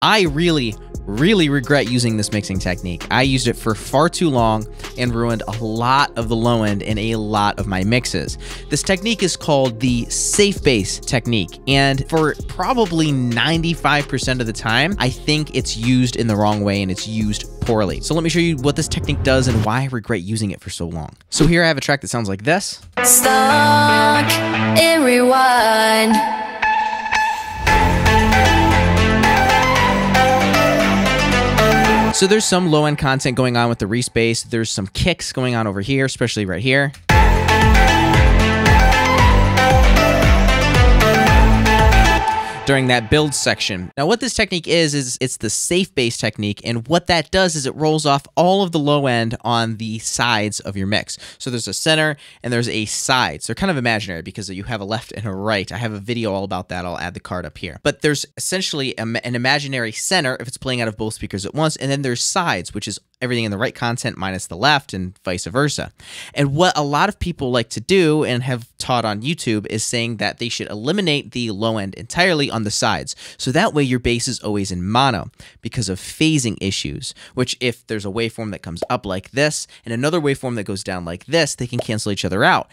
I really regret using this mixing technique. I used it for far too long and ruined a lot of the low end in a lot of my mixes. This technique is called the safe base technique, and for probably 95% of the time, I think it's used in the wrong way and it's used poorly. So let me show you what this technique does and why I regret using it for so long. So here I have a track that sounds like this. Stuck in rewind. So there's some low-end content going on with the respace. There's some kicks going on over here, especially right here. During that build section. Now what this technique is it's the safe base technique, and what that does is it rolls off all of the low end on the sides of your mix. So there's a center and there's a side. So they're kind of imaginary because you have a left and a right. I have a video all about that. I'll add the card up here. But there's essentially an imaginary center if it's playing out of both speakers at once, and then there's sides, which is everything in the right content minus the left and vice versa. And what a lot of people like to do and have taught on YouTube is saying that they should eliminate the low end entirely on the sides. So that way your bass is always in mono because of phasing issues, which if there's a waveform that comes up like this and another waveform that goes down like this, they can cancel each other out.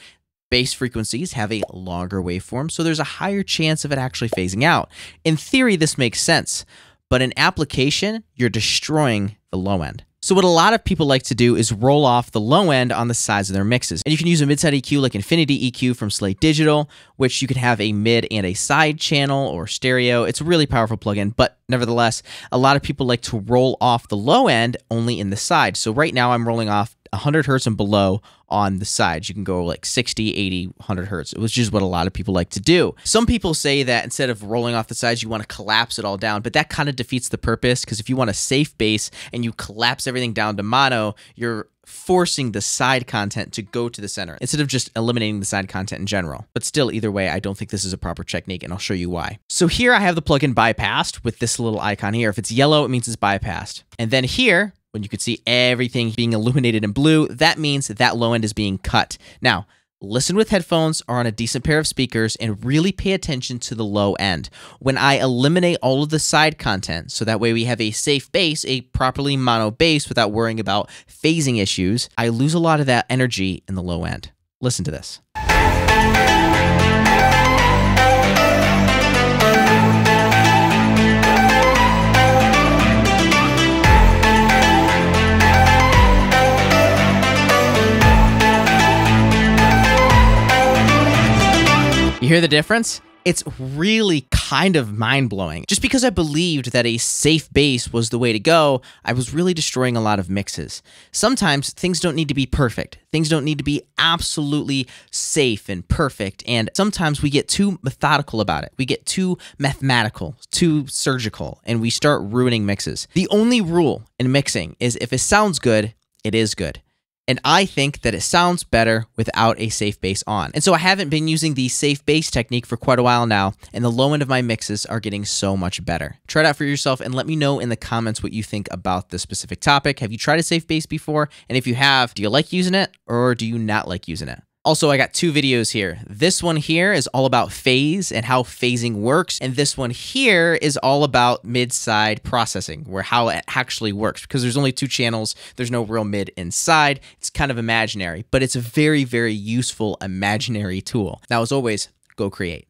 Bass frequencies have a longer waveform, so there's a higher chance of it actually phasing out. In theory, this makes sense, but in application, you're destroying the low end. So what a lot of people like to do is roll off the low end on the sides of their mixes. And you can use a mid-side EQ like Infinity EQ from Slate Digital, which you can have a mid and a side channel or stereo. It's a really powerful plugin, but nevertheless, a lot of people like to roll off the low end only in the side. So right now I'm rolling off 100 hertz and below on the sides. You can go like 60, 80, 100 hertz, which is what a lot of people like to do. Some people say that instead of rolling off the sides, you want to collapse it all down, but that kind of defeats the purpose, because if you want a safe bass and you collapse everything down to mono, you're forcing the side content to go to the center instead of just eliminating the side content in general. But still, either way, I don't think this is a proper technique, and I'll show you why. So here I have the plugin bypassed with this little icon here. If it's yellow, it means it's bypassed. And then here, when you can see everything being illuminated in blue, that means that low end is being cut. Now, listen with headphones or on a decent pair of speakers and really pay attention to the low end. When I eliminate all of the side content, so that way we have a safe bass, a properly mono bass without worrying about phasing issues, I lose a lot of that energy in the low end. Listen to this. You hear the difference? It's really kind of mind-blowing. Just because I believed that a safe bass was the way to go, I was really destroying a lot of mixes. Sometimes things don't need to be perfect. Things don't need to be absolutely safe and perfect, and sometimes we get too methodical about it. We get too mathematical, too surgical, and we start ruining mixes. The only rule in mixing is if it sounds good, it is good. And I think that it sounds better without a safe bass on. And so I haven't been using the safe bass technique for quite a while now, and the low end of my mixes are getting so much better. Try it out for yourself and let me know in the comments what you think about this specific topic. Have you tried a safe bass before? And if you have, do you like using it or do you not like using it? Also, I got two videos here. This one here is all about phase and how phasing works. And this one here is all about mid-side processing, where how it actually works. Because there's only two channels, there's no real mid inside. It's kind of imaginary, but it's a very, very useful imaginary tool. Now, as always, go create.